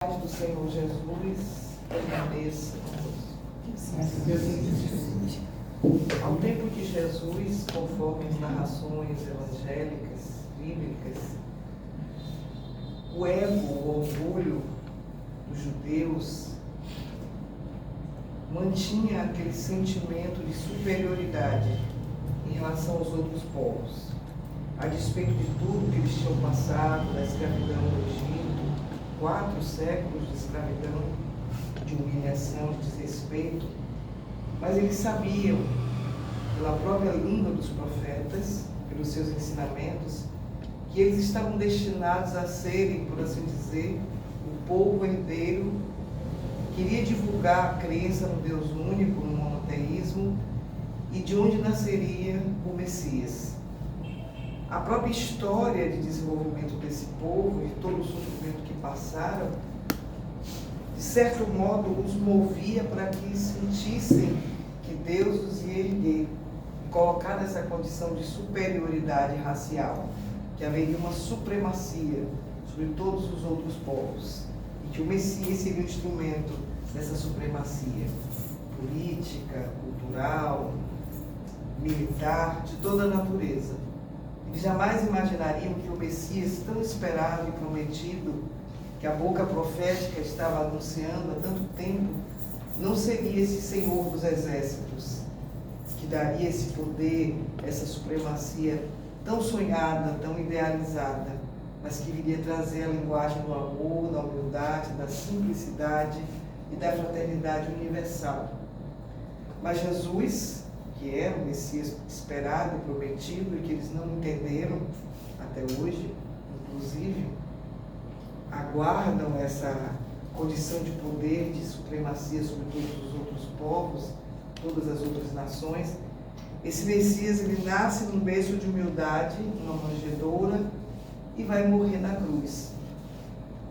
Do Senhor Jesus permaneça conosco. Ao tempo de Jesus, conforme as narrações evangélicas, bíblicas, o ego, o orgulho dos judeus mantinha aquele sentimento de superioridade em relação aos outros povos, a despeito de tudo que eles tinham passado, da escravidão no Egito, 4 séculos de escravidão, de humilhação, de desrespeito, mas eles sabiam, pela própria língua dos profetas, pelos seus ensinamentos, que eles estavam destinados a serem, por assim dizer, o povo herdeiro que iria divulgar a crença no Deus único, no monoteísmo, e de onde nasceria o Messias. A própria história de desenvolvimento desse povo e todo o sofrimento que passaram, de certo modo, os movia para que sentissem que Deus os ia erguer e colocar nessa condição de superioridade racial, que haveria uma supremacia sobre todos os outros povos e que o Messias seria o instrumento dessa supremacia política, cultural, militar, de toda a natureza. Eles jamais imaginariam que o Messias, tão esperado e prometido, que a boca profética estava anunciando há tanto tempo, não seria esse Senhor dos exércitos, que daria esse poder, essa supremacia tão sonhada, tão idealizada, mas que viria trazer a linguagem do amor, da humildade, da simplicidade e da fraternidade universal. Mas Jesus, que era o Messias esperado e prometido e que eles não entenderam até hoje, inclusive, aguardam essa condição de poder, de supremacia sobre todos os outros povos, todas as outras nações. Esse Messias, ele nasce num berço de humildade, numa manjedoura, e vai morrer na cruz.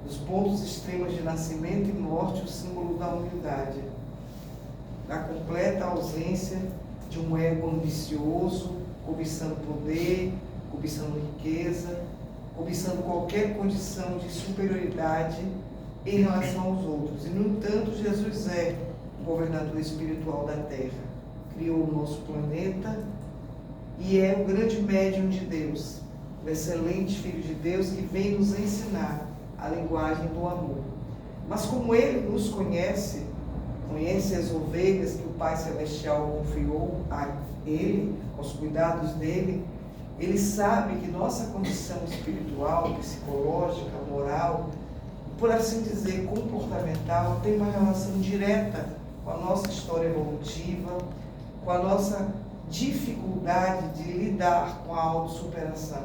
Os pontos extremos de nascimento e morte, o símbolo da humildade, da completa ausência de um ego ambicioso, cobiçando poder, cobiçando riqueza, cobiçando qualquer condição de superioridade em relação aos outros. E, no entanto, Jesus é o governador espiritual da Terra. Criou o nosso planeta e é o grande médium de Deus, o excelente Filho de Deus que vem nos ensinar a linguagem do amor. Mas como Ele nos conhece as ovelhas que o Pai Celestial confiou a Ele, aos cuidados dele, Ele sabe que nossa condição espiritual, psicológica, moral, por assim dizer, comportamental, tem uma relação direta com a nossa história evolutiva, com a nossa dificuldade de lidar com a autossuperação,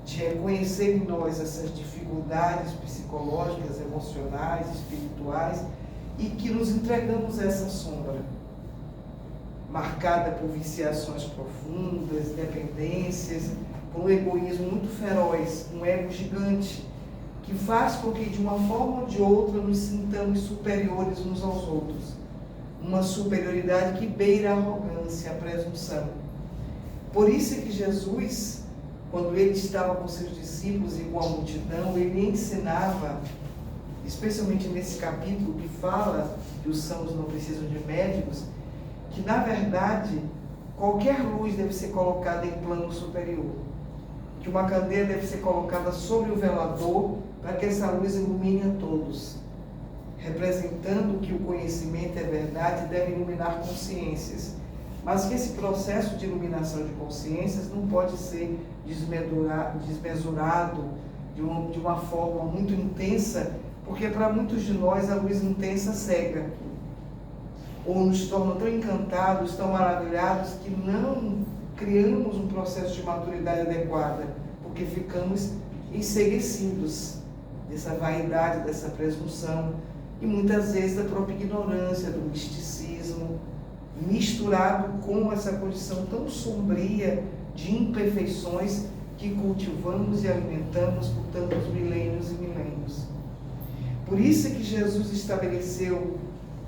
de reconhecer em nós essas dificuldades psicológicas, emocionais, espirituais, e que nos entregamos a essa sombra, marcada por viciações profundas, dependências, por um egoísmo muito feroz, um ego gigante, que faz com que de uma forma ou de outra nos sintamos superiores uns aos outros. Uma superioridade que beira a arrogância, a presunção. Por isso é que Jesus, quando ele estava com seus discípulos e com a multidão, ele ensinava, especialmente nesse capítulo que fala que os sãos não precisam de médicos, que na verdade qualquer luz deve ser colocada em plano superior, que uma candeia deve ser colocada sobre o velador para que essa luz ilumine a todos, representando que o conhecimento é verdade e deve iluminar consciências, mas que esse processo de iluminação de consciências não pode ser desmesurado de uma forma muito intensa, porque para muitos de nós a luz intensa cega, ou nos torna tão encantados, tão maravilhados, que não criamos um processo de maturidade adequada, porque ficamos enceguecidos dessa vaidade, dessa presunção, e muitas vezes da própria ignorância, do misticismo, misturado com essa condição tão sombria de imperfeições que cultivamos e alimentamos por tantos milênios e milênios. Por isso é que Jesus estabeleceu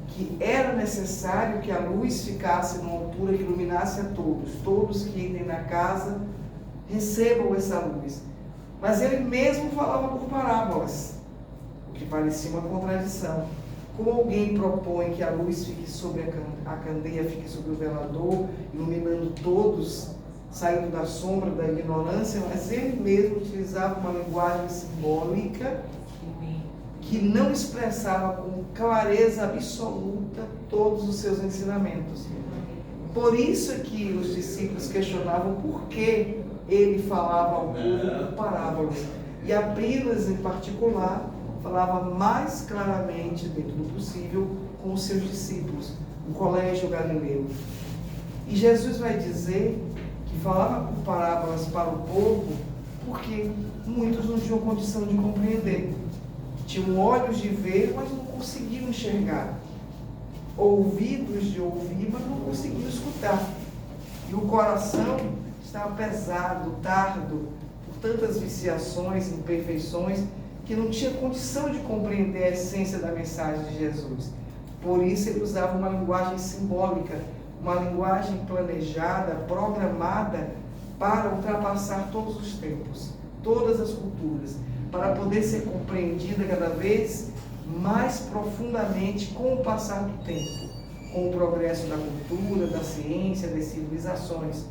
que era necessário que a luz ficasse numa altura que iluminasse a todos. Todos que entrem na casa recebam essa luz. Mas ele mesmo falava por parábolas. que parecia uma contradição. Como alguém propõe que a luz fique sobre a candeia, fique sobre o velador, iluminando todos, saindo da sombra da ignorância, mas ele mesmo utilizava uma linguagem simbólica que não expressava com clareza absoluta todos os seus ensinamentos. Por isso é que os discípulos questionavam por que ele falava ao povo por parábolas. E Aprilas, em particular, falava mais claramente, dentro do possível, com os seus discípulos, o colégio galileu. E Jesus vai dizer que falava por parábolas para o povo porque muitos não tinham condição de compreender. Tinham olhos de ver, mas não conseguiam enxergar. Ouvidos de ouvir, mas não conseguiam escutar. E o coração estava pesado, tardo, por tantas viciações, imperfeições, que não tinha condição de compreender a essência da mensagem de Jesus. Por isso ele usava uma linguagem simbólica, uma linguagem planejada, programada para ultrapassar todos os tempos, todas as culturas, para poder ser compreendida cada vez mais profundamente com o passar do tempo, com o progresso da cultura, da ciência, das civilizações,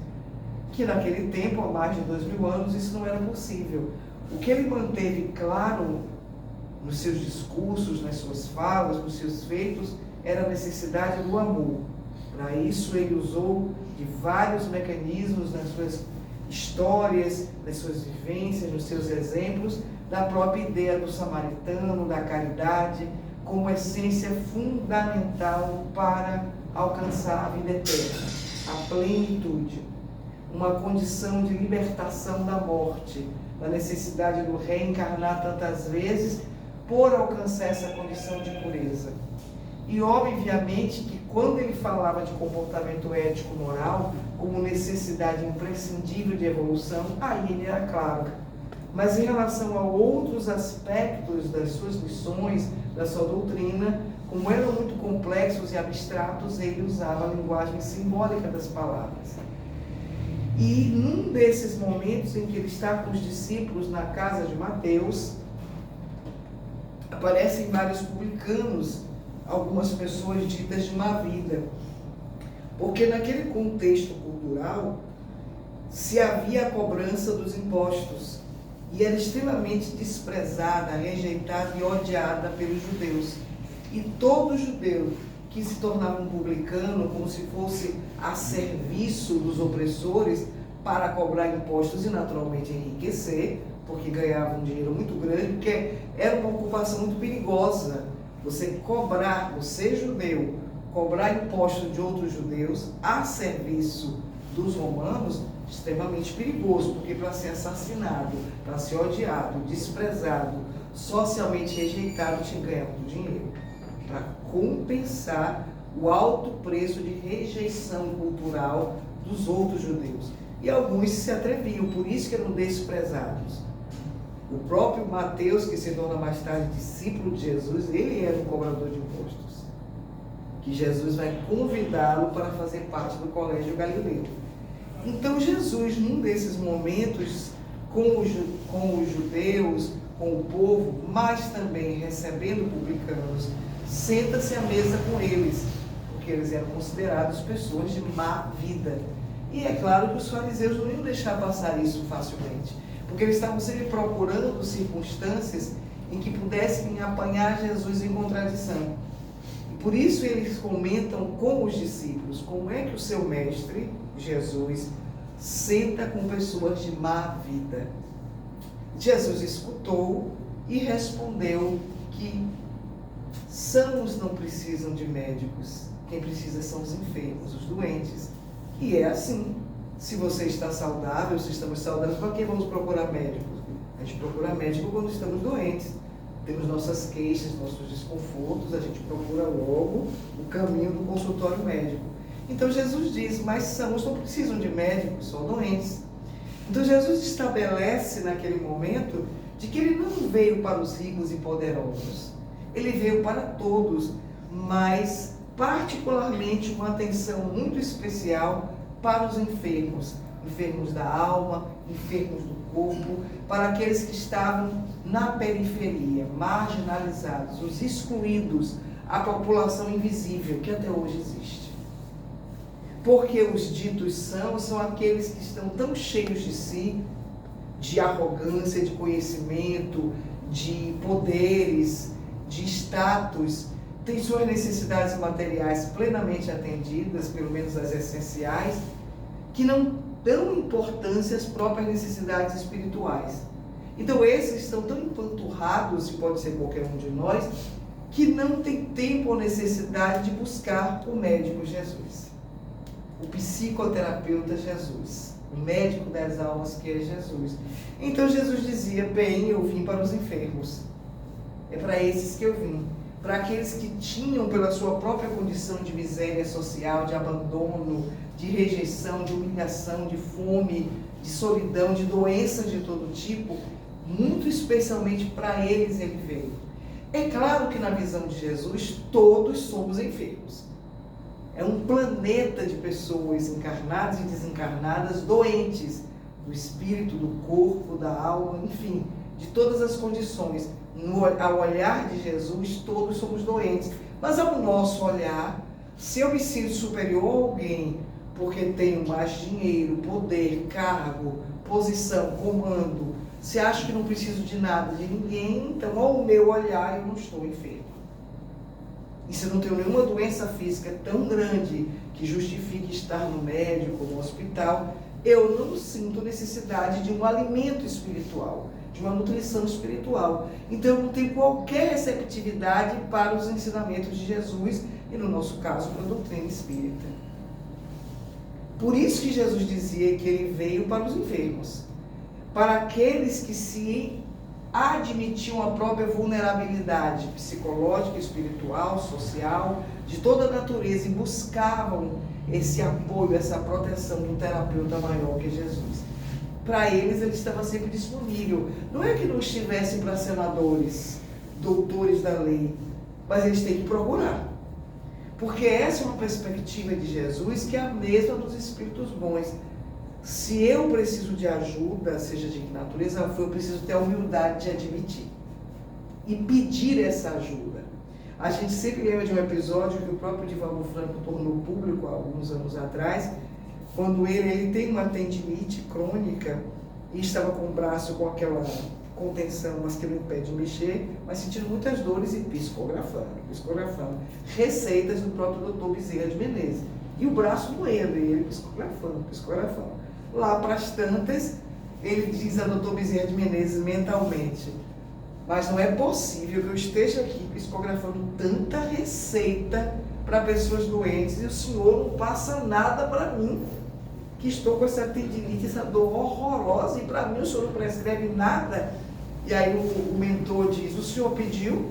que naquele tempo, há mais de 2000 anos, isso não era possível. O que ele manteve claro nos seus discursos, nas suas falas, nos seus feitos, era a necessidade do amor. Para isso ele usou de vários mecanismos nas suas histórias, nas suas vivências, nos seus exemplos, da própria ideia do samaritano, da caridade, como essência fundamental para alcançar a vida eterna, a plenitude, uma condição de libertação da morte, da necessidade do reencarnar tantas vezes por alcançar essa condição de pureza. E obviamente que quando ele falava de comportamento ético-moral como necessidade imprescindível de evolução, aí ele era claro. Mas em relação a outros aspectos das suas lições, da sua doutrina, como eram muito complexos e abstratos, ele usava a linguagem simbólica das palavras. E num desses momentos em que ele está com os discípulos na casa de Mateus, aparecem vários publicanos, algumas pessoas ditas de má vida. Porque naquele contexto cultural, se havia a cobrança dos impostos, e era extremamente desprezada, rejeitada e odiada pelos judeus. E todo judeu que se tornava um publicano, como se fosse a serviço dos opressores, para cobrar impostos e naturalmente enriquecer, porque ganhava um dinheiro muito grande, porque era uma ocupação muito perigosa. Você cobrar, você judeu, cobrar impostos de outros judeus a serviço dos romanos, extremamente perigoso, porque para ser assassinado, para ser odiado, desprezado, socialmente rejeitado, tinha que ganhar muito dinheiro, para compensar o alto preço de rejeição cultural dos outros judeus. E alguns se atreviam, por isso que eram desprezados. O próprio Mateus, que se torna mais tarde discípulo de Jesus, ele era um cobrador de impostos, que Jesus vai convidá-lo para fazer parte do colégio galileu. Então Jesus, num desses momentos, com os judeus, com o povo, mas também recebendo publicanos, senta-se à mesa com eles, porque eles eram considerados pessoas de má vida. E é claro que os fariseus não iam deixar passar isso facilmente, porque eles estavam sempre procurando circunstâncias em que pudessem apanhar Jesus em contradição. E por isso eles comentam com os discípulos como é que o seu mestre, Jesus, senta com pessoas de má vida. Jesus escutou e respondeu que sãos não precisam de médicos, quem precisa são os enfermos, os doentes. E é assim, se você está saudável, se estamos saudáveis, para que vamos procurar médicos? A gente procura médico quando estamos doentes, temos nossas queixas, nossos desconfortos, a gente procura logo o caminho do consultório médico. Então Jesus diz, mas sãos não precisam de médicos, só doentes. Então Jesus estabelece naquele momento de que ele não veio para os ricos e poderosos, ele veio para todos, mas particularmente uma atenção muito especial para os enfermos, enfermos da alma, enfermos do corpo, para aqueles que estavam na periferia, marginalizados, os excluídos, a população invisível que até hoje existe. Porque os ditos são aqueles que estão tão cheios de si, de arrogância, de conhecimento, de poderes, de status, têm suas necessidades materiais plenamente atendidas, pelo menos as essenciais, que não dão importância às próprias necessidades espirituais. Então esses estão tão empanturrados, e pode ser qualquer um de nós, que não tem tempo ou necessidade de buscar o médico Jesus, o psicoterapeuta Jesus, o médico das almas que é Jesus. Então Jesus dizia, bem, eu vim para os enfermos, é para esses que eu vim, para aqueles que tinham pela sua própria condição de miséria social, de abandono, de rejeição, de humilhação, de fome, de solidão, de doenças de todo tipo, muito especialmente para eles ele veio. É claro que na visão de Jesus todos somos enfermos. É um planeta de pessoas encarnadas e desencarnadas, doentes, do espírito, do corpo, da alma, enfim, de todas as condições. Ao olhar de Jesus, todos somos doentes. Mas ao nosso olhar, se eu me sinto superior a alguém, porque tenho mais dinheiro, poder, cargo, posição, comando, se acho que não preciso de nada, de ninguém, então ao meu olhar eu não estou enfermo. E se eu não tenho nenhuma doença física tão grande que justifique estar no médico, no hospital, eu não sinto necessidade de um alimento espiritual, de uma nutrição espiritual. Então eu não tenho qualquer receptividade para os ensinamentos de Jesus e, no nosso caso, para a doutrina espírita. Por isso que Jesus dizia que ele veio para os enfermos, para aqueles que se admitiam a própria vulnerabilidade psicológica, espiritual, social, de toda a natureza, e buscavam esse apoio, essa proteção do terapeuta maior que é Jesus. Para eles, ele estava sempre disponível. Não é que não estivessem para senadores, doutores da lei, mas eles têm que procurar. Porque essa é uma perspectiva de Jesus que é a mesma dos espíritos bons. Se eu preciso de ajuda, seja de que natureza for, eu preciso ter a humildade de admitir e pedir essa ajuda. A gente sempre lembra de um episódio que o próprio Divaldo Franco tornou público há alguns anos atrás, quando ele tem uma tendinite crônica e estava com o braço com aquela contenção, mas que não impede de mexer, mas sentindo muitas dores e psicografando. Receitas do próprio Dr. Bezerra de Menezes. E o braço doendo, e ele psicografando. Lá para as tantas, ele diz a Dr. Bezerra de Menezes mentalmente, mas não é possível que eu esteja aqui psicografando tanta receita para pessoas doentes e o senhor não passa nada para mim, que estou com essa tendinite, essa dor horrorosa, e para mim o senhor não prescreve nada. E aí o mentor diz, o senhor pediu?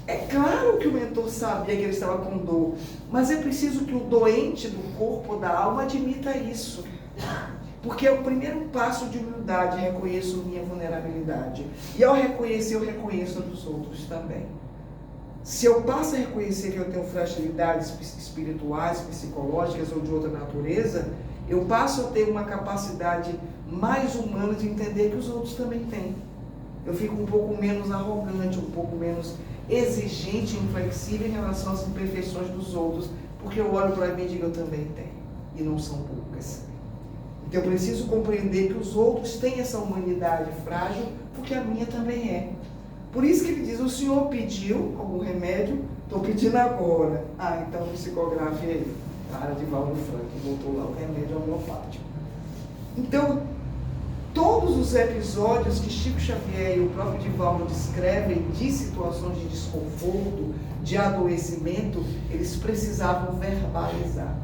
É claro que o mentor sabia que ele estava com dor, mas é preciso que o doente do corpo ou da alma admita isso. Porque é o primeiro passo de humildade, reconheço minha vulnerabilidade. E ao reconhecer, eu reconheço a dos outros também. Se eu passo a reconhecer que eu tenho fragilidades espirituais, psicológicas ou de outra natureza, eu passo a ter uma capacidade mais humana de entender que os outros também têm. Eu fico um pouco menos arrogante, um pouco menos exigente e inflexível em relação às imperfeições dos outros, porque eu olho para mim e digo, eu também tenho, e não são poucas. Então eu preciso compreender que os outros têm essa humanidade frágil, porque a minha também é. Por isso que ele diz, o senhor pediu algum remédio? Estou pedindo agora. Ah, então psicografe aí. Para de Divaldo Franco, voltou lá o remédio homeopático. Então, todos os episódios que Chico Xavier e o próprio Divaldo descrevem de situações de desconforto, de adoecimento, eles precisavam verbalizar.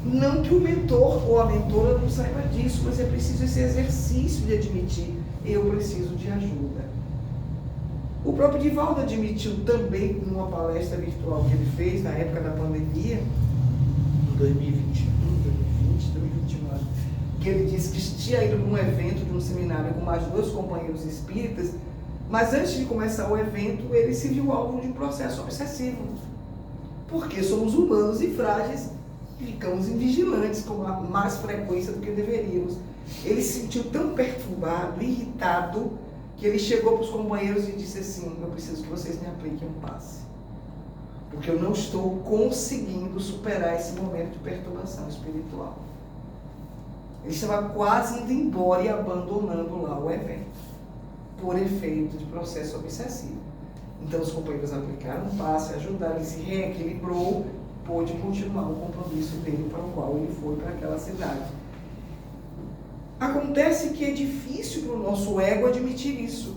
Não que o mentor ou a mentora não saiba disso, mas é preciso esse exercício de admitir, eu preciso de ajuda. O próprio Divaldo admitiu também, numa palestra virtual que ele fez na época da pandemia, em 2021, 2021, acho, que ele disse que tinha ido num evento de um seminário com mais 2 companheiros espíritas, mas antes de começar o evento, ele se viu alvo de um processo obsessivo. Porque somos humanos e frágeis, ficamos invigilantes com mais frequência do que deveríamos. Ele se sentiu tão perturbado, irritado, que ele chegou para os companheiros e disse assim: eu preciso que vocês me apliquem um passe, porque eu não estou conseguindo superar esse momento de perturbação espiritual. Ele estava quase indo embora e abandonando lá o evento, por efeito de processo obsessivo. Então os companheiros aplicaram um passe, ajudaram, ele se reequilibrou, pôde continuar o compromisso dele para o qual ele foi para aquela cidade. Acontece que é difícil para o nosso ego admitir isso,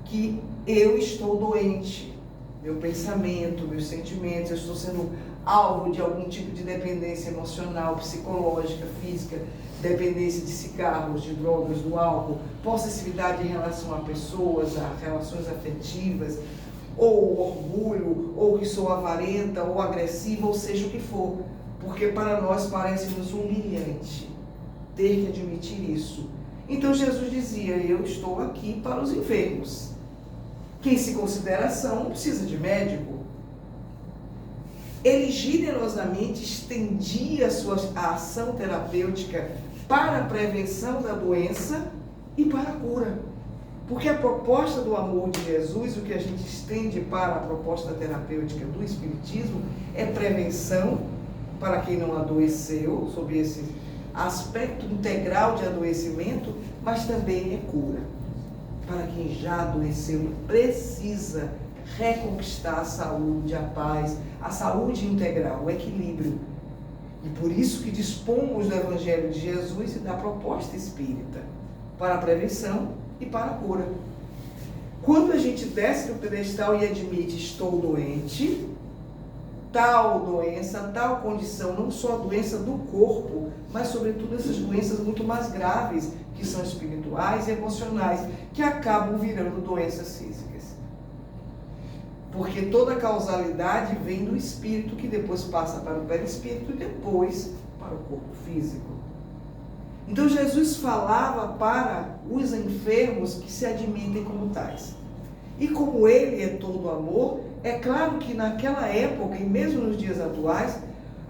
que eu estou doente, meu pensamento, meus sentimentos, eu estou sendo alvo de algum tipo de dependência emocional, psicológica, física, dependência de cigarros, de drogas, do álcool, possessividade em relação a pessoas, a relações afetivas, ou orgulho, ou que sou avarenta, ou agressiva, ou seja o que for, porque para nós parece-nos humilhante ter que admitir isso. Então Jesus dizia: eu estou aqui para os enfermos. Quem se considera são não precisa de médico. Ele generosamente estendia a ação terapêutica para a prevenção da doença e para a cura. Porque a proposta do amor de Jesus, o que a gente estende para a proposta terapêutica do Espiritismo, é prevenção para quem não adoeceu, sob esse aspecto integral de adoecimento, mas também é cura para quem já adoeceu e precisa reconquistar a saúde, a paz, a saúde integral, o equilíbrio. E por isso que dispomos do Evangelho de Jesus e da proposta espírita para a prevenção e para a cura. Quando a gente desce do pedestal e admite: estou doente, tal doença, tal condição, não só a doença do corpo, mas sobretudo essas doenças muito mais graves, que são espirituais e emocionais, que acabam virando doenças físicas. Porque toda causalidade vem do espírito, que depois passa para o perispírito e depois para o corpo físico. Então Jesus falava para os enfermos que se admitem como tais. E como ele é todo amor, é claro que naquela época, e mesmo nos dias atuais,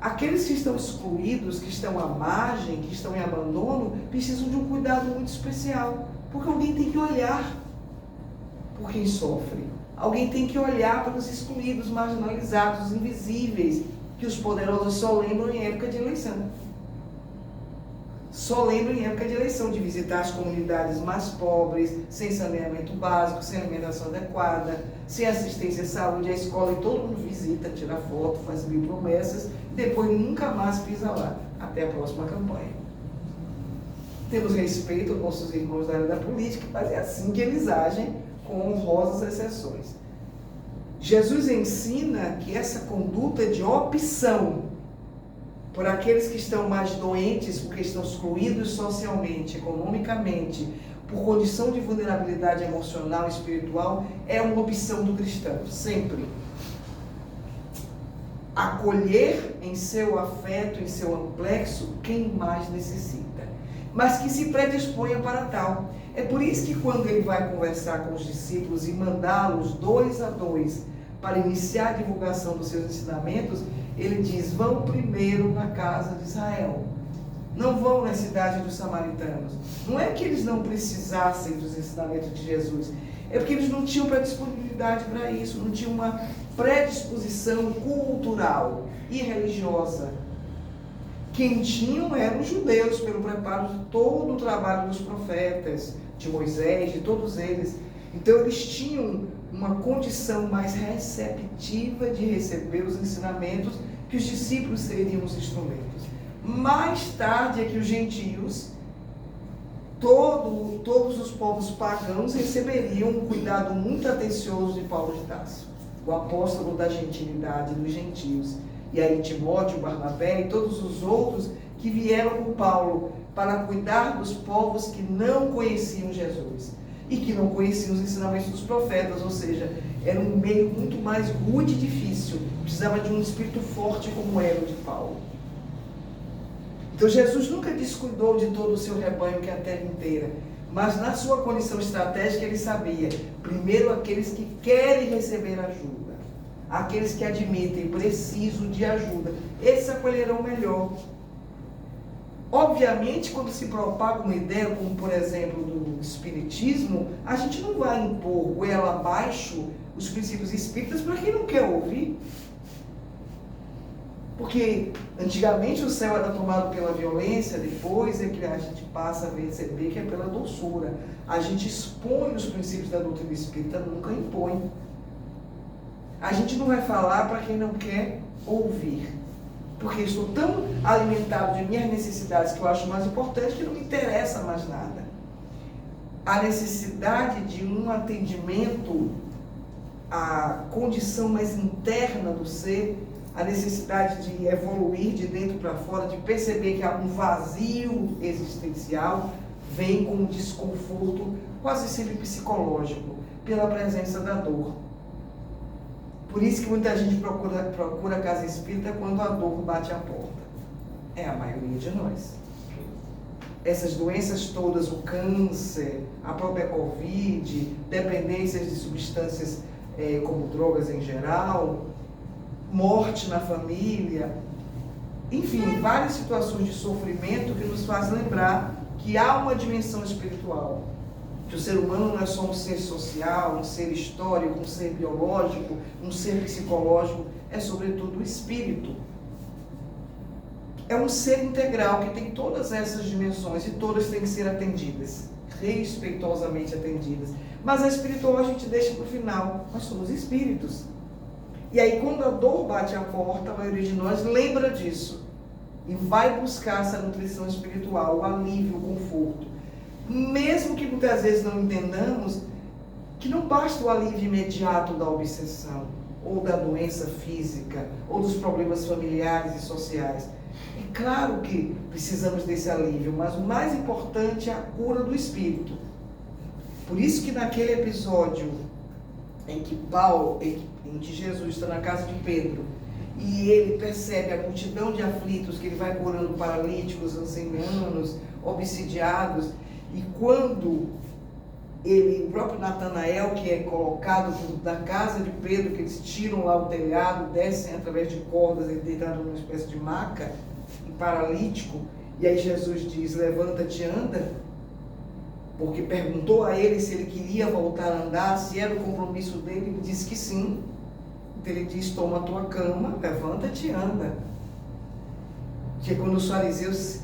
aqueles que estão excluídos, que estão à margem, que estão em abandono, precisam de um cuidado muito especial. Porque alguém tem que olhar por quem sofre. Alguém tem que olhar para os excluídos, marginalizados, invisíveis, que os poderosos só lembram em época de eleição. Só lembram em época de eleição, de visitar as comunidades mais pobres, sem saneamento básico, sem alimentação adequada, sem assistência à saúde, à escola, e todo mundo visita, tira foto, faz 1000 promessas, e depois nunca mais pisa lá, até a próxima campanha. Temos respeito aos nossos irmãos da área da política, mas é assim que eles agem, com honrosas exceções. Jesus ensina que essa conduta de opção por aqueles que estão mais doentes, porque estão excluídos socialmente, economicamente, por condição de vulnerabilidade emocional e espiritual, é uma opção do cristão, sempre. Acolher em seu afeto, em seu amplexo, quem mais necessita, mas que se predisponha para tal. É por isso que quando ele vai conversar com os discípulos e mandá-los 2 a 2 para iniciar a divulgação dos seus ensinamentos, ele diz: vão primeiro na casa de Israel, não vão na cidade dos samaritanos. Não é que eles não precisassem dos ensinamentos de Jesus, é porque eles não tinham predisponibilidade para isso, não tinham uma predisposição cultural e religiosa. Quem tinham eram os judeus, pelo preparo de todo o trabalho dos profetas, de Moisés, de todos eles. Então eles tinham uma condição mais receptiva de receber os ensinamentos, que os discípulos seriam os instrumentos. Mais tarde é que os gentios, todos os povos pagãos, receberiam um cuidado muito atencioso de Paulo de Tarso, o apóstolo da gentilidade dos gentios. E aí Timóteo, Barnabé e todos os outros que vieram com Paulo para cuidar dos povos que não conheciam Jesus e que não conheciam os ensinamentos dos profetas, ou seja, era um meio muito mais rude e difícil, precisava de um espírito forte como era o de Paulo. Então Jesus nunca descuidou de todo o seu rebanho, que é a terra inteira, mas na sua condição estratégica ele sabia: primeiro aqueles que querem receber ajuda, Aqueles que admitem preciso de ajuda, esses acolherão melhor. Obviamente, quando se propaga uma ideia, como por exemplo do espiritismo, a gente não vai impor goela abaixo os princípios espíritas para quem não quer ouvir. Porque antigamente o céu era tomado pela violência, depois é que a gente passa a perceber que é pela doçura. A gente expõe os princípios da doutrina espírita, nunca impõe. A gente não vai falar para quem não quer ouvir. Porque eu estou tão alimentado de minhas necessidades que eu acho mais importante que não me interessa mais nada. A necessidade de um atendimento à condição mais interna do ser, a necessidade de evoluir de dentro para fora, de perceber que há um vazio existencial, vem com um desconforto quase sempre psicológico, pela presença da dor. Por isso que muita gente procura a casa espírita quando a dor bate a porta. É a maioria de nós. Essas doenças todas, o câncer, a própria Covid, dependências de substâncias como drogas em geral, morte na família, enfim, várias situações de sofrimento que nos faz lembrar que há uma dimensão espiritual. Que o ser humano não é só um ser social, um ser histórico, um ser biológico, um ser psicológico, é sobretudo o espírito. É um ser integral que tem todas essas dimensões e todas têm que ser atendidas, respeitosamente atendidas. Mas a espiritual a gente deixa para o final, nós somos espíritos. E aí quando a dor bate a porta, a maioria de nós lembra disso e vai buscar essa nutrição espiritual, o alívio, o conforto. Mesmo que muitas vezes não entendamos que não basta o alívio imediato da obsessão, ou da doença física, ou dos problemas familiares e sociais. É claro que precisamos desse alívio, mas o mais importante é a cura do espírito. Por isso que naquele episódio em que Jesus está na casa de Pedro, e ele percebe a multidão de aflitos, que ele vai curando paralíticos, ancianos, obsidiados, e quando o próprio Natanael, que é colocado da casa de Pedro, que eles tiram lá o telhado, descem através de cordas, ele deitado numa espécie de maca, e paralítico, e aí Jesus diz, levanta-te e anda, porque perguntou a ele se ele queria voltar a andar, se era o compromisso dele, ele disse que sim. Então ele diz, toma a tua cama, levanta-te e anda. Que quando os fariseus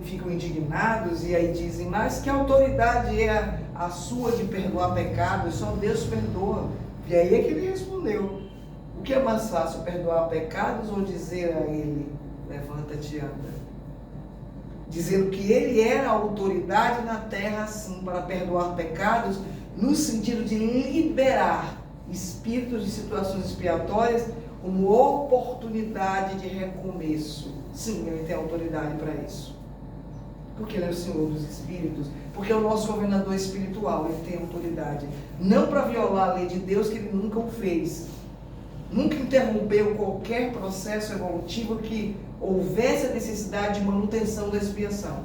ficam indignados e aí dizem, mas que autoridade é a sua de perdoar pecados? Só Deus perdoa. E aí é que ele respondeu, o que é mais fácil, perdoar pecados ou dizer a ele, levanta-te e anda? Dizendo que ele era a autoridade na terra, assim, para perdoar pecados, no sentido de liberar espíritos de situações expiatórias como oportunidade de recomeço. Sim, ele tem autoridade para isso. Porque ele é o Senhor dos Espíritos, porque é o nosso governador espiritual, ele tem autoridade. Não para violar a lei de Deus, que ele nunca o fez. Nunca interrompeu qualquer processo evolutivo que houvesse a necessidade de manutenção da expiação.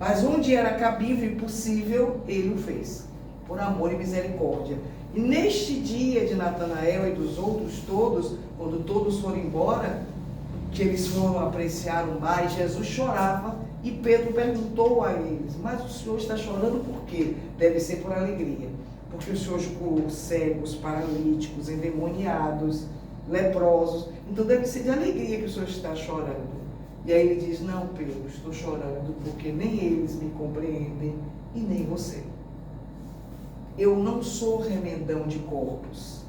Mas onde era cabível e possível, ele o fez, por amor e misericórdia. E neste dia de Natanael e dos outros todos, quando todos foram embora, que eles foram apreciar o mar, e Jesus chorava, e Pedro perguntou a eles, mas o Senhor está chorando por quê? Deve ser por alegria, porque o Senhor curou cegos, paralíticos, endemoniados, leprosos, então deve ser de alegria que o Senhor está chorando. E aí ele diz, não, Pedro, estou chorando porque nem eles me compreendem e nem você. Eu não sou remendão de corpos,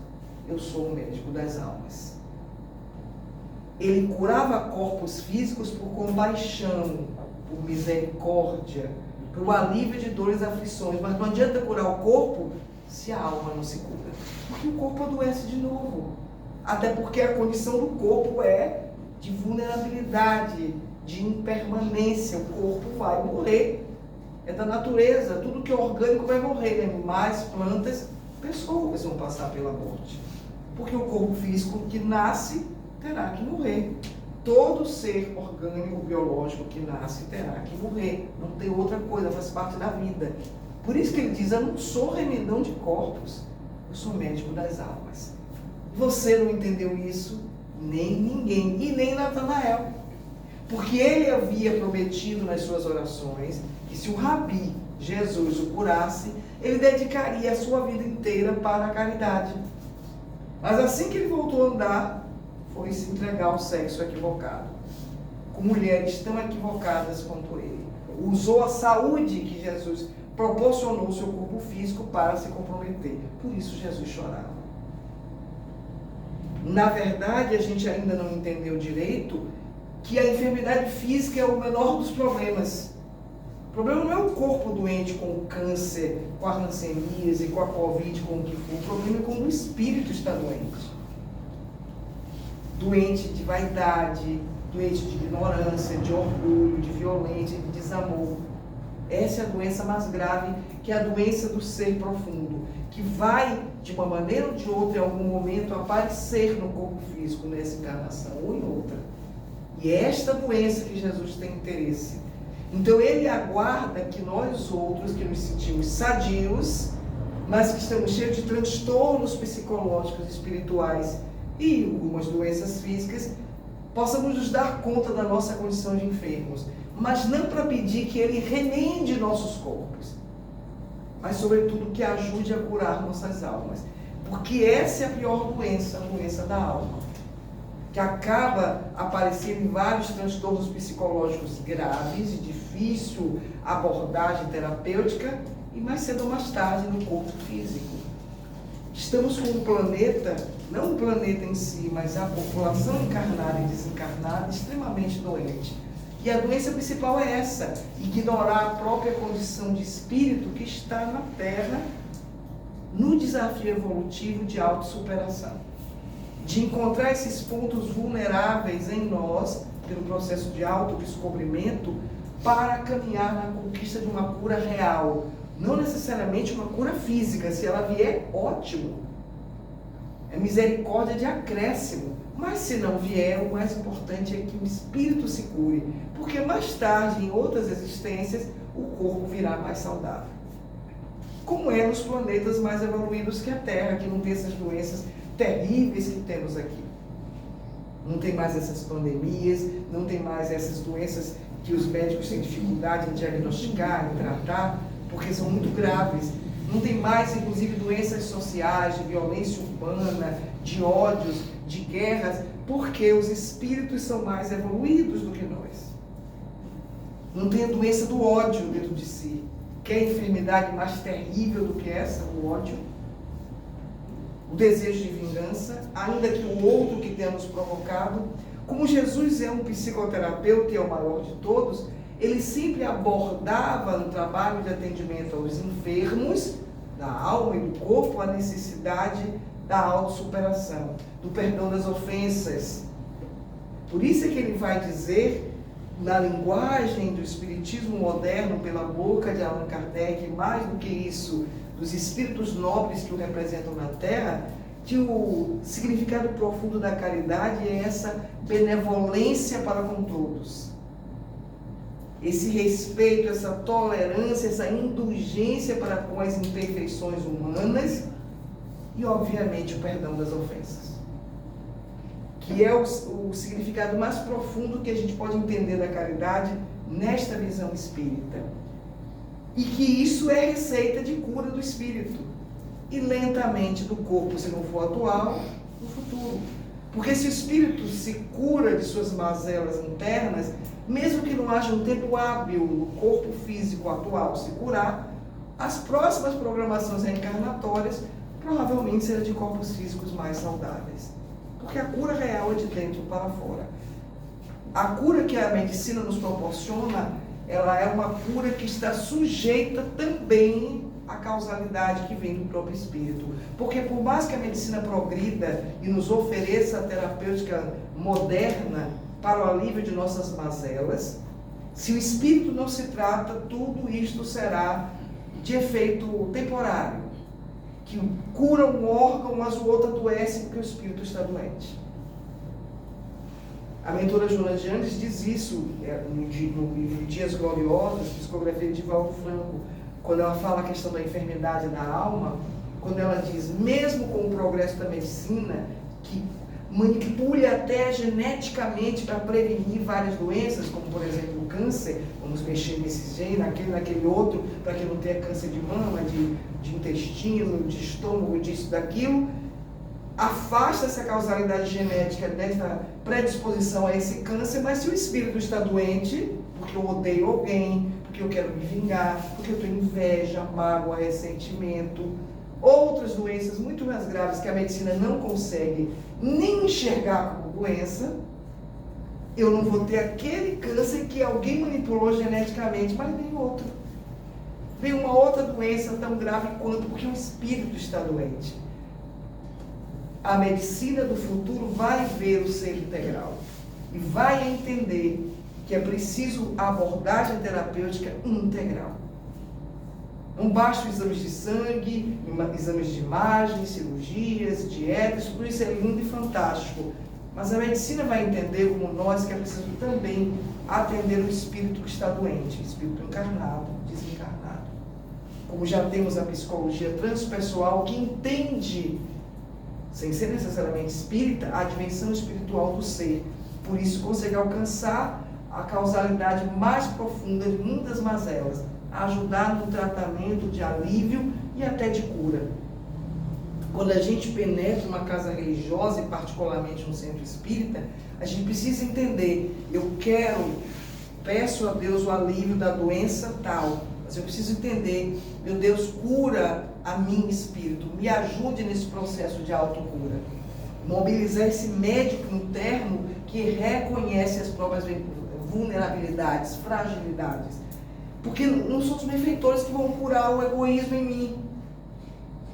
eu sou o médico das almas. Ele curava corpos físicos por compaixão, por misericórdia, por alívio de dores e aflições, mas não adianta curar o corpo se a alma não se cura, porque o corpo adoece de novo, até porque a condição do corpo é de vulnerabilidade, de impermanência, o corpo vai morrer, é da natureza, tudo que é orgânico vai morrer, animais, plantas, pessoas vão passar pela morte, porque o corpo físico que nasce terá que morrer. Todo ser orgânico, biológico que nasce terá que morrer. Não tem outra coisa, faz parte da vida. Por isso que ele diz, eu não sou remendão de corpos, eu sou médico das almas. Você não entendeu isso? Nem ninguém, e nem Natanael. Porque ele havia prometido nas suas orações que se o Rabi, Jesus, o curasse, ele dedicaria a sua vida inteira para a caridade. Mas assim que ele voltou a andar, foi se entregar ao sexo equivocado, com mulheres tão equivocadas quanto ele. Usou a saúde que Jesus proporcionou ao seu corpo físico para se comprometer. Por isso Jesus chorava. Na verdade, a gente ainda não entendeu direito que a enfermidade física é o menor dos problemas. O problema não é o corpo doente com o câncer, com a hanseníase, com a Covid, com o que for. O problema é quando o espírito está doente. Doente de vaidade, doente de ignorância, de orgulho, de violência, de desamor. Essa é a doença mais grave, que é a doença do ser profundo, que vai, de uma maneira ou de outra, em algum momento, aparecer no corpo físico, nessa encarnação ou em outra. E é esta doença que Jesus tem interesse. Então ele aguarda que nós outros, que nos sentimos sadios, mas que estamos cheios de transtornos psicológicos, espirituais e algumas doenças físicas, possamos nos dar conta da nossa condição de enfermos, mas não para pedir que ele remende nossos corpos, mas sobretudo que ajude a curar nossas almas. Porque essa é a pior doença, a doença da alma, que acaba aparecendo em vários transtornos psicológicos graves e difícil abordagem terapêutica, e mais cedo ou mais tarde no corpo físico. Estamos com um planeta, não o planeta em si, mas a população encarnada e desencarnada extremamente doente. E a doença principal é essa: ignorar a própria condição de espírito que está na Terra, no desafio evolutivo de autossuperação. De encontrar esses pontos vulneráveis em nós, pelo processo de autodescobrimento, para caminhar na conquista de uma cura real. Não necessariamente uma cura física, se ela vier, ótimo. É misericórdia de acréscimo. Mas se não vier, o mais importante é que o espírito se cure. Porque mais tarde, em outras existências, o corpo virá mais saudável. Como é nos planetas mais evoluídos que a Terra, que não tem essas doenças terríveis que temos aqui. Não tem mais essas pandemias, não tem mais essas doenças que os médicos têm dificuldade em diagnosticar, em tratar, porque são muito graves. Não tem mais, inclusive, doenças sociais, de violência urbana, de ódios, de guerras, porque os espíritos são mais evoluídos do que nós. Não tem a doença do ódio dentro de si. Quer enfermidade mais terrível do que essa, o ódio? O desejo de vingança, ainda que o outro que tenha nos provocado. Como Jesus é um psicoterapeuta e é o maior de todos, ele sempre abordava no trabalho de atendimento aos enfermos da alma e do corpo a necessidade da autossuperação, do perdão das ofensas. Por isso é que ele vai dizer, na linguagem do espiritismo moderno, pela boca de Allan Kardec, mais do que isso, dos espíritos nobres que o representam na Terra, que o significado profundo da caridade é essa benevolência para com todos. Esse respeito, essa tolerância, essa indulgência para com as imperfeições humanas e, obviamente, o perdão das ofensas. Que é o significado mais profundo que a gente pode entender da caridade nesta visão espírita. E que isso é receita de cura do espírito. E lentamente do corpo, se não for atual, no futuro. Porque se o espírito se cura de suas mazelas internas, mesmo que não haja um tempo hábil no corpo físico atual se curar, as próximas programações reencarnatórias provavelmente serão de corpos físicos mais saudáveis. Porque a cura real é de dentro para fora. A cura que a medicina nos proporciona, ela é uma cura que está sujeita também à causalidade que vem do próprio espírito. Porque por mais que a medicina progrida e nos ofereça a terapêutica moderna para o alívio de nossas mazelas, se o espírito não se trata, tudo isto será de efeito temporário, que cura um órgão, mas o outro adoece porque o espírito está doente. A mentora Joana de Andes diz isso no livro Dias Gloriosos, psicografia de Divaldo Franco, quando ela fala a questão da enfermidade da alma, quando ela diz, mesmo com o progresso da medicina, que manipule até geneticamente para prevenir várias doenças, como por exemplo o câncer, vamos mexer nesse gene, naquele outro, para que não tenha câncer de mama, de intestino, de estômago, disso, daquilo, afasta essa causalidade genética dessa predisposição a esse câncer, mas se o espírito está doente, porque eu odeio alguém, porque eu quero me vingar, porque eu tenho inveja, mágoa, ressentimento, outras doenças muito mais graves que a medicina não consegue nem enxergar como doença, eu não vou ter aquele câncer que alguém manipulou geneticamente, mas vem outro. Vem uma outra doença tão grave quanto, porque o espírito está doente. A medicina do futuro vai ver o ser integral e vai entender que é preciso abordagem terapêutica integral. Não basta exames de sangue, exames de imagem, cirurgias, dietas, tudo isso é lindo e fantástico. Mas a medicina vai entender, como nós, que é preciso também atender o espírito que está doente, espírito encarnado, desencarnado. Como já temos a psicologia transpessoal que entende, sem ser necessariamente espírita, a dimensão espiritual do ser. Por isso consegue alcançar a causalidade mais profunda de muitas mazelas, ajudar no tratamento de alívio e até de cura. Quando a gente penetra uma casa religiosa, e particularmente um centro espírita, a gente precisa entender, peço a Deus o alívio da doença tal, mas eu preciso entender, meu Deus, cura a mim espírito, me ajude nesse processo de autocura. Mobilizar esse médico interno que reconhece as próprias vulnerabilidades, fragilidades. Porque não são os benfeitores que vão curar o egoísmo em mim.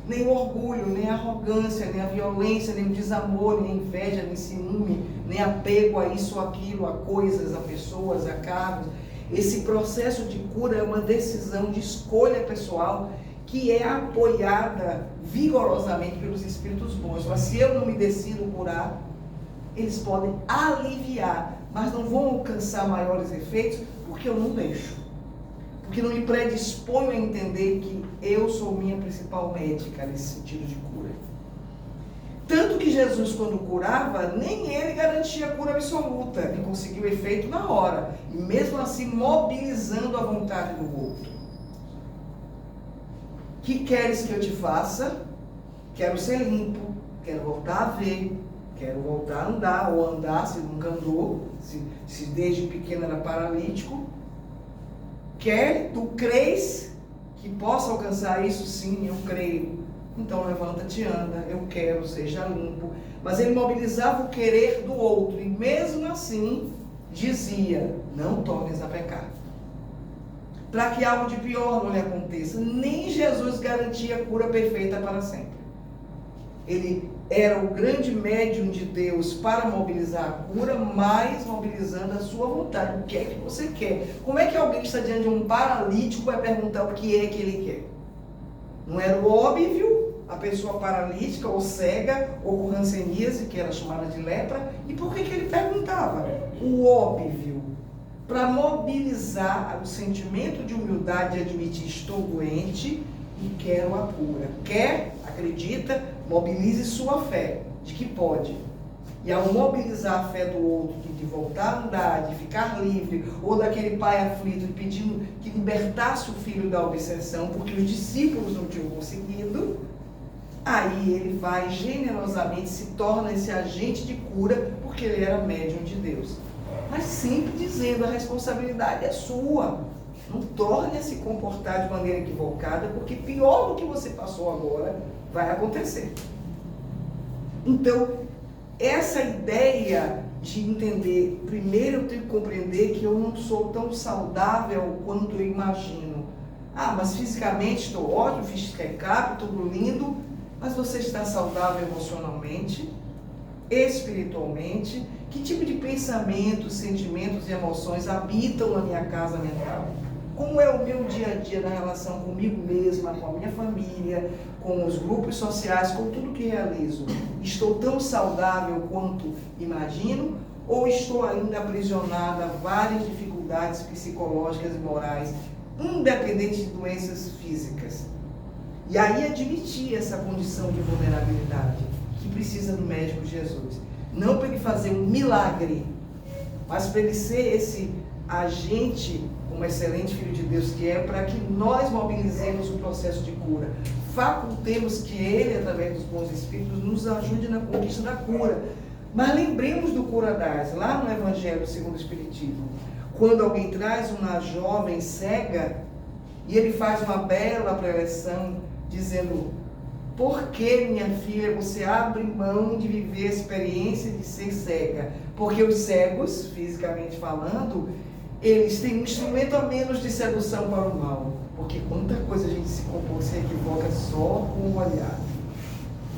Nem o orgulho, nem a arrogância, nem a violência, nem o desamor, nem a inveja, nem ciúme, nem apego a isso ou aquilo, a coisas, a pessoas, a cargos. Esse processo de cura é uma decisão de escolha pessoal que é apoiada vigorosamente pelos espíritos bons. Mas se eu não me decido curar, eles podem aliviar, mas não vão alcançar maiores efeitos porque eu não deixo. Porque não me predisponho a entender que eu sou minha principal médica nesse sentido de cura. Tanto que Jesus, quando curava, nem ele garantia a cura absoluta. Ele conseguiu o efeito na hora. E mesmo assim, mobilizando a vontade do outro. Que queres que eu te faça? Quero ser limpo, quero voltar a ver, quero voltar a andar, ou andar se nunca andou, se desde pequeno era paralítico. Tu crês que possa alcançar isso? Sim, eu creio. Então levanta-te e anda, eu quero, seja limpo. Mas ele mobilizava o querer do outro e mesmo assim dizia, não tornes a pecar. Para que algo de pior não lhe aconteça. Nem Jesus garantia a cura perfeita para sempre. Ele era o grande médium de Deus para mobilizar a cura, mas mobilizando a sua vontade. O que é que você quer? Como é que alguém que está diante de um paralítico vai perguntar o que é que ele quer? Não era o óbvio, a pessoa paralítica, ou cega, ou com hanseníase, que era chamada de lepra, e por que ele perguntava? O óbvio, para mobilizar o sentimento de humildade de admitir, estou doente e quero a cura. Quer, acredita, mobilize sua fé, de que pode. E ao mobilizar a fé do outro, de voltar a andar, de ficar livre, ou daquele pai aflito pedindo que libertasse o filho da obsessão, porque os discípulos não tinham conseguido, aí ele vai generosamente, se torna esse agente de cura, porque ele era médium de Deus. Mas sempre dizendo, a responsabilidade é sua. Não torne a se comportar de maneira equivocada, porque pior do que você passou agora vai acontecer. Então, essa ideia de entender, primeiro eu tenho que compreender que eu não sou tão saudável quanto eu imagino. Ah, mas fisicamente estou ótimo, fiz check-up, tudo lindo, mas você está saudável emocionalmente, espiritualmente? Que tipo de pensamentos, sentimentos e emoções habitam na minha casa mental? Como é o meu dia a dia na relação comigo mesma, com a minha família, com os grupos sociais, com tudo que realizo? Estou tão saudável quanto imagino? Ou estou ainda aprisionada a várias dificuldades psicológicas e morais, independente de doenças físicas? E aí admitir essa condição de vulnerabilidade, que precisa precisa do médico Jesus. Não para ele fazer um milagre, mas para ele ser esse agente, como excelente Filho de Deus que é, para que nós mobilizemos o processo de cura. Facultemos que ele, através dos bons espíritos, nos ajude na conquista da cura. Mas lembremos do Curadás, lá no Evangelho segundo o Espiritismo, quando alguém traz uma jovem cega e ele faz uma bela preleção, dizendo: por que, minha filha, você abre mão de viver a experiência de ser cega? Porque os cegos, fisicamente falando, eles têm um instrumento a menos de sedução para o mal. Porque quanta coisa a gente se equivoca só com o olhar.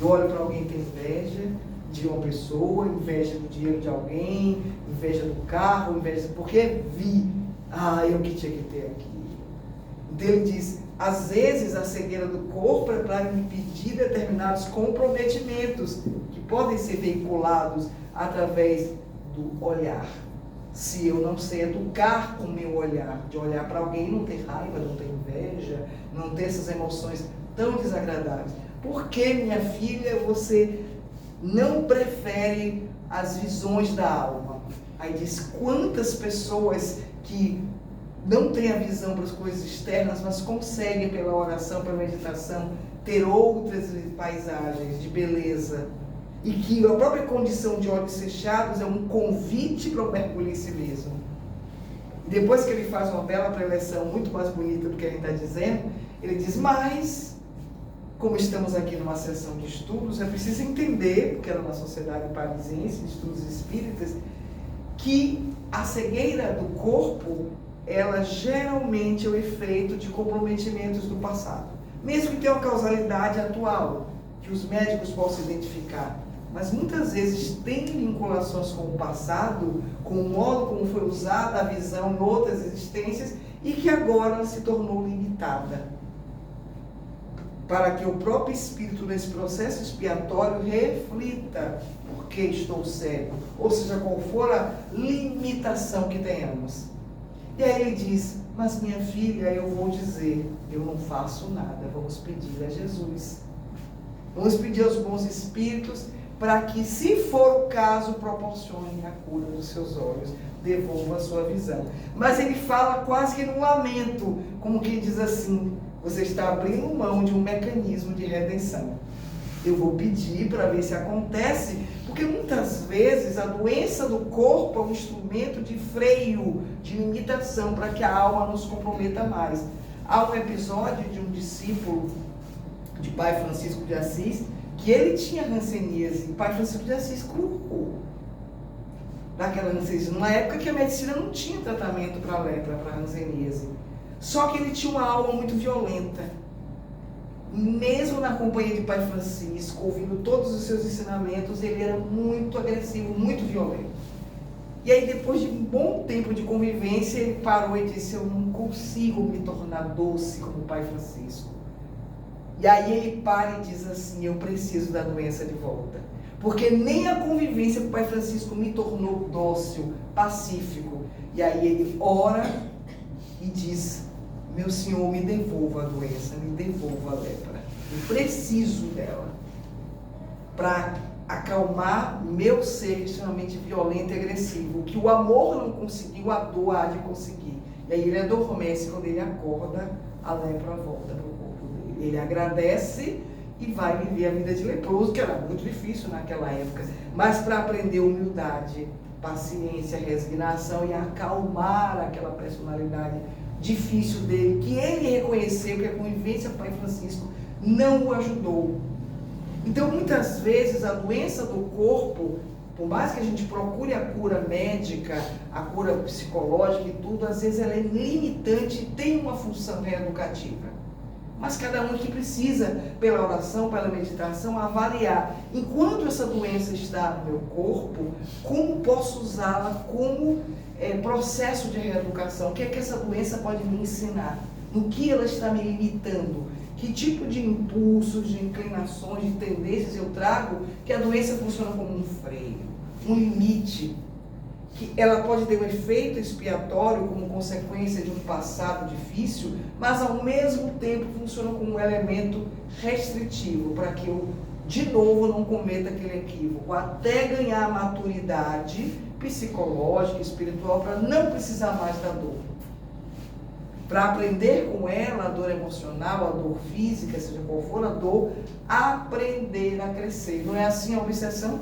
Eu olho para alguém e tenho inveja de uma pessoa, inveja do dinheiro de alguém, inveja do carro, inveja porque vi, eu que tinha que ter aqui. Então ele diz, às vezes a cegueira do corpo é para impedir determinados comprometimentos que podem ser veiculados através do olhar. Se eu não sei educar com o meu olhar, de olhar para alguém e não ter raiva, não ter inveja, não ter essas emoções tão desagradáveis. Por que, minha filha, você não prefere as visões da alma? Aí diz, quantas pessoas que não têm a visão para as coisas externas, mas conseguem pela oração, pela meditação, ter outras paisagens de beleza, e que a própria condição de olhos fechados é um convite para o mergulho em si mesmo. E depois que ele faz uma bela preleção, muito mais bonita do que a gente está dizendo, ele diz, mas, como estamos aqui numa sessão de estudos, é preciso entender, porque era uma sociedade parisiense de estudos espíritas, que a cegueira do corpo, ela geralmente é o efeito de comprometimentos do passado. Mesmo que tenha uma causalidade atual, que os médicos possam identificar, mas muitas vezes tem vinculações com o passado, com o modo como foi usada a visão em outras existências e que agora se tornou limitada. Para que o próprio espírito nesse processo expiatório reflita por que estou cego, ou seja, qual for a limitação que tenhamos. E aí ele diz, mas minha filha, eu vou dizer, eu não faço nada, vamos pedir a Jesus. Vamos pedir aos bons espíritos para que, se for o caso, proporcionem a cura dos seus olhos, devolva a sua visão. Mas ele fala quase que num lamento, como quem diz assim, você está abrindo mão de um mecanismo de redenção. Eu vou pedir para ver se acontece, porque muitas vezes a doença do corpo é um instrumento de freio, de limitação, para que a alma nos comprometa mais. Há um episódio de um discípulo de Pai Francisco de Assis, que ele tinha hanseníase, e Pai Francisco de Assis curou daquela hanseníase, numa época que a medicina não tinha tratamento para lepra, para hanseníase. Só que ele tinha uma alma muito violenta. Mesmo na companhia de Pai Francisco, ouvindo todos os seus ensinamentos, ele era muito agressivo, muito violento. E aí, depois de um bom tempo de convivência, ele parou e disse, eu não consigo me tornar doce como Pai Francisco. E aí ele para e diz assim, eu preciso da doença de volta. Porque nem a convivência com o Pai Francisco me tornou dócil, pacífico. E aí ele ora e diz, meu Senhor, me devolva a doença, me devolva a lepra. Eu preciso dela para acalmar meu ser extremamente violento e agressivo. O que o amor não conseguiu, a dor há de conseguir. E aí ele adormece, quando ele acorda, a lepra volta para o corpo dele. Ele agradece e vai viver a vida de leproso, que era muito difícil naquela época. Mas para aprender humildade, paciência, resignação e acalmar aquela personalidade difícil dele, que ele reconheceu que a convivência com o Pai Francisco não o ajudou. Então, muitas vezes, a doença do corpo, por mais que a gente procure a cura médica, a cura psicológica e tudo, às vezes ela é limitante e tem uma função reeducativa. Mas cada um que precisa, pela oração, pela meditação, avaliar, enquanto essa doença está no meu corpo, como posso usá-la como processo de reeducação? O que é que essa doença pode me ensinar? No que ela está me limitando? Que tipo de impulsos, de inclinações, de tendências eu trago que a doença funciona como um freio, um limite? Que ela pode ter um efeito expiatório como consequência de um passado difícil, mas ao mesmo tempo funciona como um elemento restritivo para que eu de novo, não cometa aquele equívoco, até ganhar maturidade psicológica, espiritual, para não precisar mais da dor. Para aprender com ela, a dor emocional, a dor física, seja qual for a dor, aprender a crescer. Não é assim a obsessão?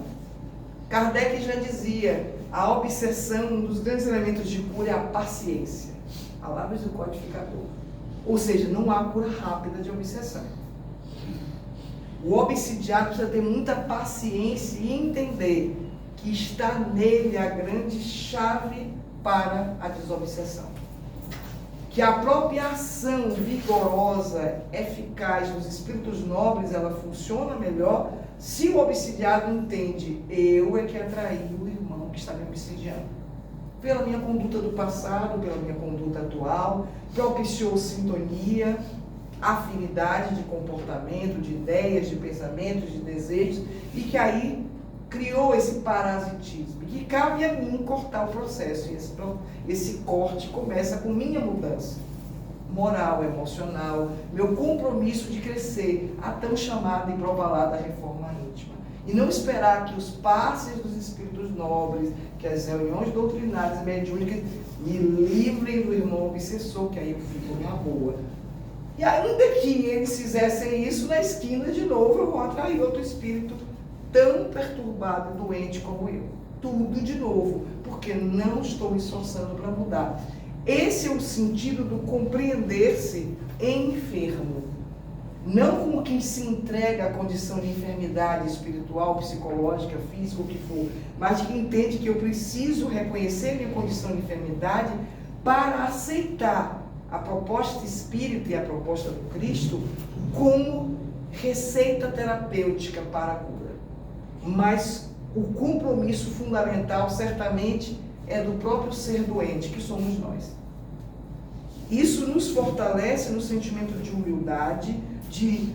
Kardec já dizia, a obsessão, um dos grandes elementos de cura é a paciência. Palavras do codificador. Ou seja, não há cura rápida de obsessão. O obsidiado precisa ter muita paciência e entender que está nele a grande chave para a desobsessão. Que a própria ação vigorosa, eficaz dos espíritos nobres, ela funciona melhor se o obsidiado entende, eu é que atraí o irmão que está me obsidiando. Pela minha conduta do passado, pela minha conduta atual, propiciou sintonia, afinidade de comportamento, de ideias, de pensamentos, de desejos, e que aí criou esse parasitismo, que cabe a mim cortar o processo, e esse corte começa com minha mudança moral, emocional, meu compromisso de crescer, a tão chamada e propalada reforma íntima. E não esperar que os passes dos espíritos nobres, que as reuniões doutrinárias mediúnicas me livrem do irmão obsessor, que aí eu fico numa boa. E ainda que eles fizessem isso, na esquina de novo eu vou atrair outro espírito tão perturbado e doente como eu. Tudo de novo, porque não estou me esforçando para mudar. Esse é o sentido do compreender-se enfermo. Não como quem se entrega à condição de enfermidade espiritual, psicológica, física, o que for, mas que entende que eu preciso reconhecer minha condição de enfermidade para aceitar a proposta espírita e a proposta do Cristo como receita terapêutica para a cura. Mas o compromisso fundamental, certamente, é do próprio ser doente, que somos nós. Isso nos fortalece no sentimento de humildade, de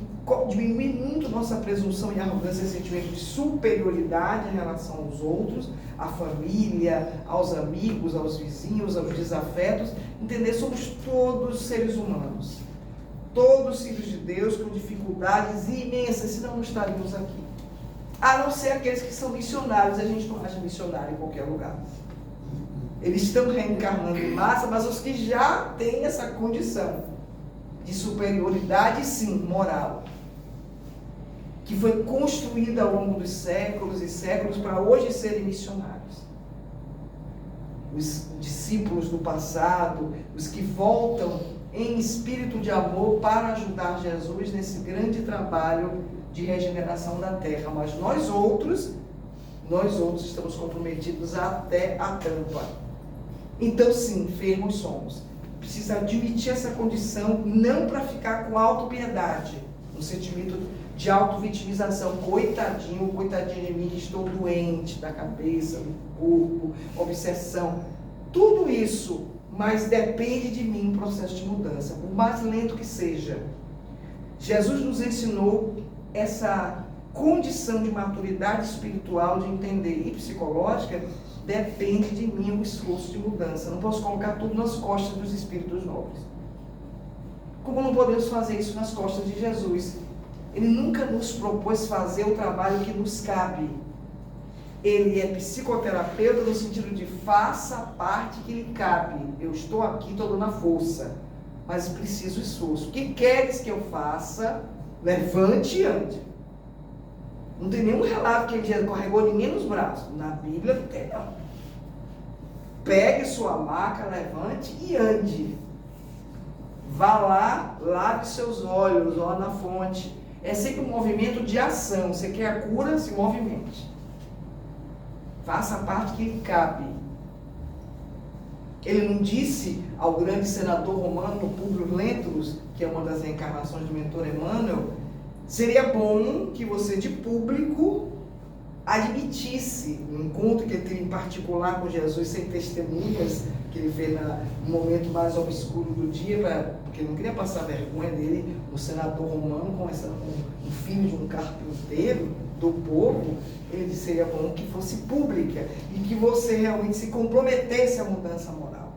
diminuir muito nossa presunção e arrogância, esse sentimento de superioridade em relação aos outros, à família, aos amigos, aos vizinhos, aos desafetos. Entender, somos todos seres humanos, todos filhos de Deus com dificuldades imensas, senão não estaríamos aqui. A não ser aqueles que são missionários, a gente não acha missionário em qualquer lugar. Eles estão reencarnando em massa, mas os que já têm essa condição de superioridade, sim, moral, que foi construída ao longo dos séculos e séculos para hoje serem missionários. Os discípulos do passado, os que voltam em espírito de amor para ajudar Jesus nesse grande trabalho de regeneração da terra. Mas nós outros estamos comprometidos até a tampa. Então, sim, enfermos somos. Precisa admitir essa condição, não para ficar com autopiedade, um sentimento de autovitimização. Coitadinho, coitadinho de mim, que estou doente da cabeça, do corpo, obsessão. Tudo isso, mas depende de mim o processo de mudança, por mais lento que seja. Jesus nos ensinou essa condição de maturidade espiritual, de entender, e psicológica, depende de mim o esforço de mudança. Não posso colocar tudo nas costas dos espíritos nobres. Como não podemos fazer isso nas costas de Jesus? Ele nunca nos propôs fazer o trabalho que nos cabe. Ele é psicoterapeuta no sentido de faça a parte que lhe cabe. Eu estou aqui, estou dando a força, mas preciso esforço. O que queres que eu faça? Levante e ande. Não tem nenhum relato que ele carregou ninguém nos braços. Na Bíblia não tem, não. Pegue sua maca, levante e ande. Vá lá, lave seus olhos, ó na fonte. É sempre um movimento de ação. Você quer a cura, se movimente. Faça a parte que lhe cabe. Ele não disse ao grande senador romano, Públio Lentulus, que é uma das reencarnações do mentor Emmanuel, seria bom que você, de público, admitisse um encontro que ele teve em particular com Jesus, sem testemunhas, que ele fez no momento mais obscuro do dia, porque ele não queria passar vergonha dele, um senador romano, conversando com um filho de um carpinteiro do povo. Ele disse, seria bom que fosse pública e que você realmente se comprometesse à mudança moral.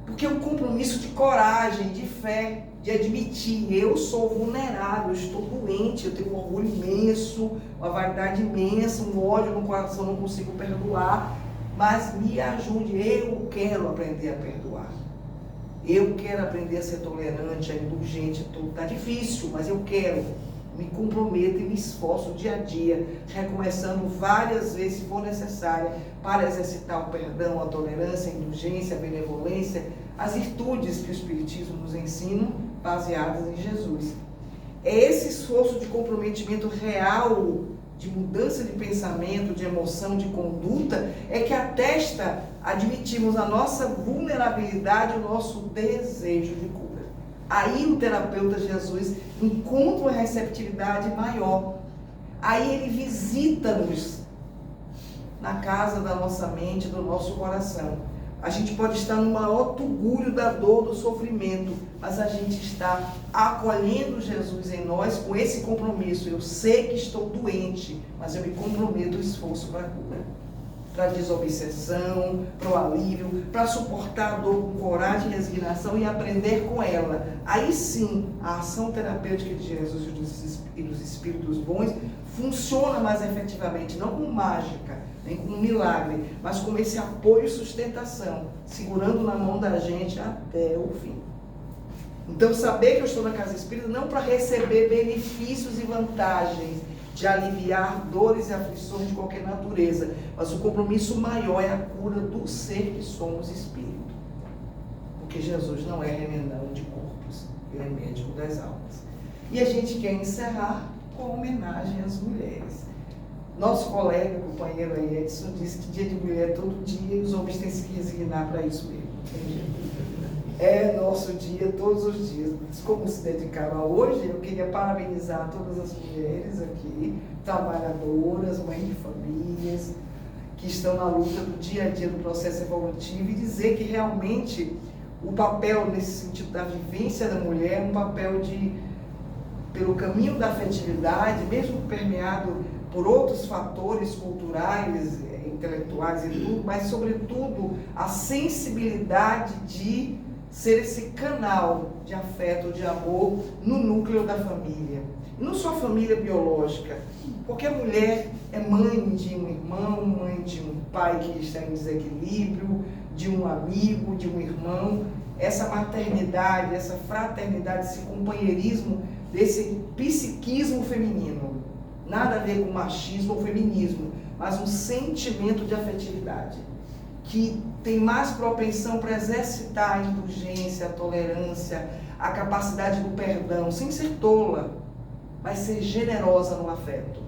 Porque é um compromisso de coragem, de fé. de admitir, eu sou vulnerável, eu estou doente, eu tenho um orgulho imenso, uma vaidade imensa, um ódio no coração, não consigo perdoar, mas me ajude, eu quero aprender a perdoar. Eu quero aprender a ser tolerante, a indulgente, tudo. Está difícil, mas eu quero. Me comprometo e me esforço dia a dia, recomeçando várias vezes, se for necessária, para exercitar o perdão, a tolerância, a indulgência, a benevolência, as virtudes que o Espiritismo nos ensina, baseadas em Jesus. É esse esforço de comprometimento real, de mudança de pensamento, de emoção, de conduta, é que atesta admitirmos a nossa vulnerabilidade, o nosso desejo de cura. Aí o terapeuta Jesus encontra uma receptividade maior. Aí ele visita-nos na casa da nossa mente, do nosso coração. A gente pode estar no maior tugúrio da dor, do sofrimento, mas a gente está acolhendo Jesus em nós com esse compromisso. Eu sei que estou doente, mas eu me comprometo ao esforço para a cura, para a desobsessão, para o alívio, para suportar a dor com coragem e resignação e aprender com ela. Aí sim, a ação terapêutica de Jesus e dos Espíritos bons funciona mais efetivamente, não com mágica, nem com um milagre, mas com esse apoio e sustentação, segurando na mão da gente até o fim. Então, saber que eu estou na casa espírita não para receber benefícios e vantagens, de aliviar dores e aflições de qualquer natureza, mas o compromisso maior é a cura do ser que somos espírito. Porque Jesus não é remendão de corpos, ele é médico das almas. E a gente quer encerrar com homenagem às mulheres. Nosso colega, companheiro aí, Edson, disse que dia de mulher é todo dia e os homens têm que se resignar para isso mesmo. É nosso dia, todos os dias. Como se dedicaram a hoje, eu queria parabenizar todas as mulheres aqui, trabalhadoras, mães de famílias, que estão na luta do dia a dia do processo evolutivo e dizer que realmente o papel, nesse sentido da vivência da mulher, é um papel de, pelo caminho da afetividade, mesmo permeado por outros fatores culturais, intelectuais e tudo, mas sobretudo a sensibilidade de ser esse canal de afeto, de amor no núcleo da família. E não só a família biológica, porque a mulher é mãe de um irmão, mãe de um pai que está em desequilíbrio, de um amigo, de um irmão. Essa maternidade, essa fraternidade, esse companheirismo desse psiquismo feminino. Nada a ver com machismo ou feminismo, mas um sentimento de afetividade, que tem mais propensão para exercitar a indulgência, a tolerância, a capacidade do perdão, sem ser tola, mas ser generosa no afeto.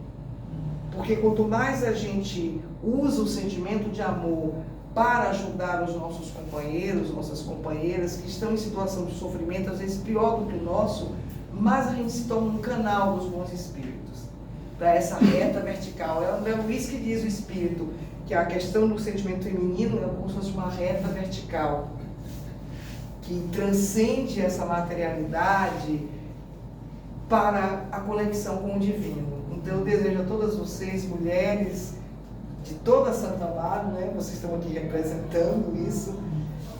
Porque quanto mais a gente usa o sentimento de amor para ajudar os nossos companheiros, nossas companheiras que estão em situação de sofrimento, às vezes pior do que o nosso, mais a gente se torna um canal dos bons espíritos, para essa reta vertical. É o André Luiz que diz o espírito, que a questão do sentimento feminino é como se fosse uma reta vertical, que transcende essa materialidade para a conexão com o divino. Então eu desejo a todas vocês, mulheres de toda Santa Amaro, né? Vocês estão aqui representando isso,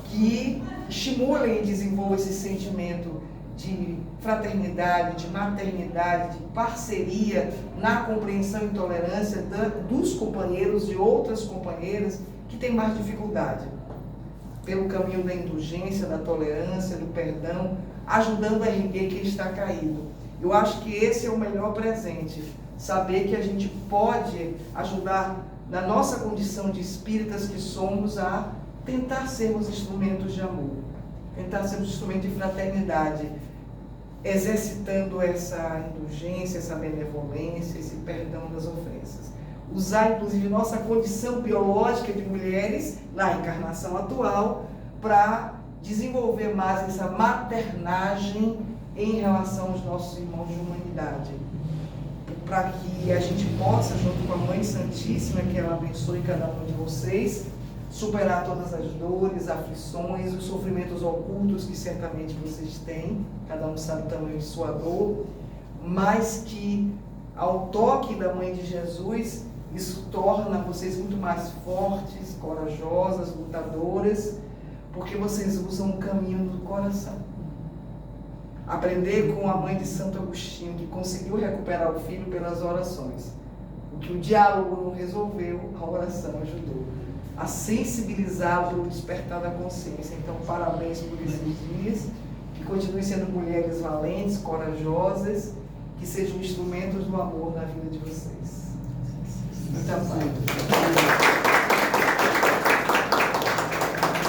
que estimulem e desenvolvam esse sentimento de fraternidade, de maternidade, de parceria na compreensão e tolerância dos companheiros e outras companheiras que têm mais dificuldade, pelo caminho da indulgência, da tolerância, do perdão, ajudando a erguer quem está caído. Eu acho que esse é o melhor presente, saber que a gente pode ajudar na nossa condição de espíritas que somos a tentar sermos instrumentos de amor, tentar sermos instrumentos de fraternidade, exercitando essa indulgência, essa benevolência, esse perdão das ofensas. Usar, inclusive, nossa condição biológica de mulheres, na encarnação atual, para desenvolver mais essa maternagem em relação aos nossos irmãos de humanidade. Para que a gente possa, junto com a Mãe Santíssima, que ela abençoe cada um de vocês, superar todas as dores, aflições, os sofrimentos ocultos que certamente vocês têm, cada um sabe o tamanho de sua dor, mas que ao toque da Mãe de Jesus, isso torna vocês muito mais fortes, corajosas, lutadoras, porque vocês usam o caminho do coração. Aprender com a mãe de Santo Agostinho, que conseguiu recuperar o filho pelas orações. O que o diálogo não resolveu, a oração ajudou. A sensibilizá-lo pelo despertar da consciência. Então, parabéns por esses dias. Que continuem sendo mulheres valentes, corajosas, que sejam instrumentos do amor na vida de vocês. Muita paz.